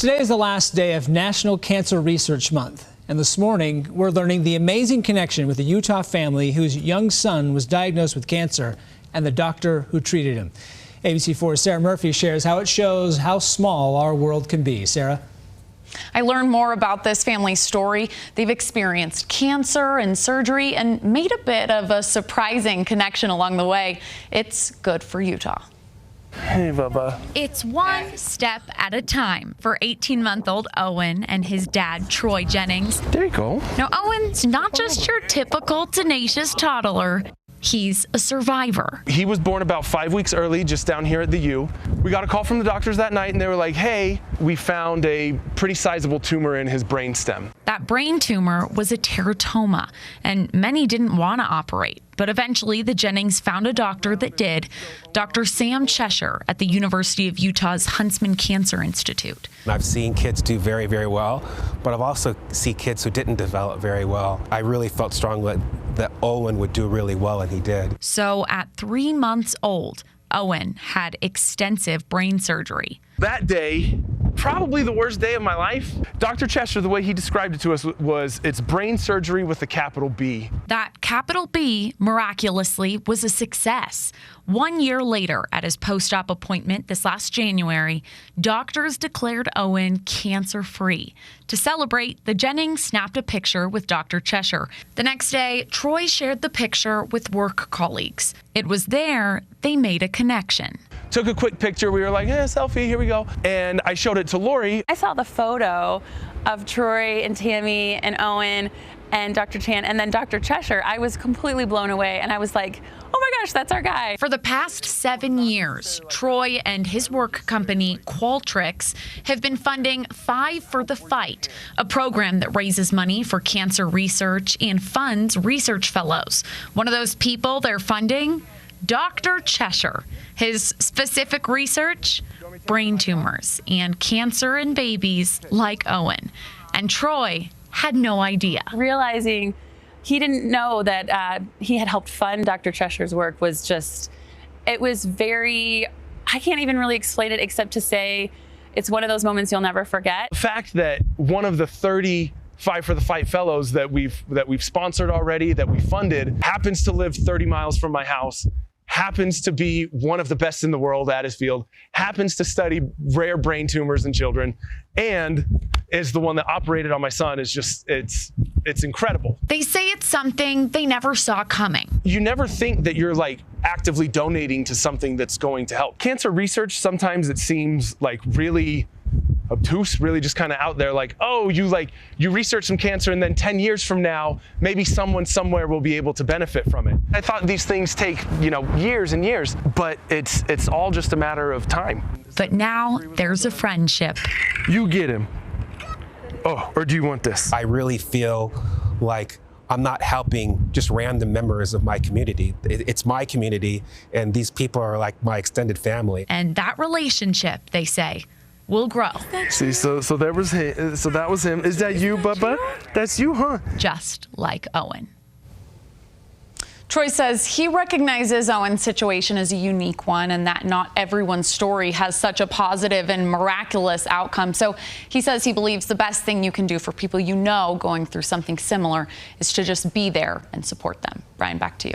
Today is the last day of National Cancer Research Month, and this morning we're learning the amazing connection with a Utah family whose young son was diagnosed with cancer and the doctor who treated him. ABC4's Sarah Murphy shares how it shows how small our world can be. Sarah? I learned more about this family's story. They've experienced cancer and surgery and made a bit of a surprising connection along the way. It's good for Utah. Hey, Bubba. It's one step at a time for 18-month-old Owen and his dad, Troy Jennings. There you go. Now, Owen's not just your typical tenacious toddler. He's a survivor. He was born about 5 weeks early, just down here at the U. We got a call from the doctors that night, and they were like, hey, we found a pretty sizable tumor in his brainstem. That brain tumor was a teratoma, and many didn't want to operate. But eventually, the Jennings found a doctor that did, Dr. Sam Cheshire at the University of Utah's Huntsman Cancer Institute. I've seen kids do very, very well, but I've also seen kids who didn't develop very well. I really felt strongly that Owen would do really well, and he did. So at 3 months old, Owen had extensive brain surgery. That day, probably the worst day of my life. Dr. Cheshire, the way he described it to us was it's brain surgery with a capital B. That capital B, miraculously, was a success. 1 year later, at his post-op appointment this last January, doctors declared Owen cancer-free. To celebrate, the Jennings snapped a picture with Dr. Cheshire. The next day, Troy shared the picture with work colleagues. It was there they made a connection. Took a quick picture. We were like, selfie, here we go. And I showed it to Lori. I saw the photo of Troy and Tammy and Owen and Dr. Chan and then Dr. Cheshire. I was completely blown away, and I was like, oh my gosh, that's our guy. For the past 7 years, Troy and his work company, Qualtrics, have been funding 5 for the Fight, a program that raises money for cancer research and funds research fellows. One of those people they're funding? Dr. Cheshire. His specific research? Brain tumors and cancer in babies like Owen. And Troy had no idea. Realizing he didn't know that he had helped fund Dr. Cheshire's work was just, it was very, I can't even really explain it except to say it's one of those moments you'll never forget. The fact that one of the 30 5 for the Fight fellows that we've sponsored already, that we funded, happens to live 30 miles from my house, happens to be one of the best in the world at his field, happens to study rare brain tumors in children, and is the one that operated on my son is just, it's incredible. They say it's something they never saw coming. You never think that you're like actively donating to something that's going to help. Cancer research, sometimes it seems like really obtuse, really just kind of out there, like, oh, you research some cancer and then 10 years from now, maybe someone somewhere will be able to benefit from it. I thought these things take, years and years, but it's all just a matter of time. But now there's a friendship. You get him. Oh, or do you want this? I really feel like I'm not helping just random members of my community. It's my community, and these people are like my extended family. And that relationship, they say, will grow. See, so there was him, so that was him. Is that you, Bubba? That's you, huh? Just like Owen. Troy says he recognizes Owen's situation as a unique one and that not everyone's story has such a positive and miraculous outcome. So he says he believes the best thing you can do for people going through something similar is to just be there and support them. Brian, back to you.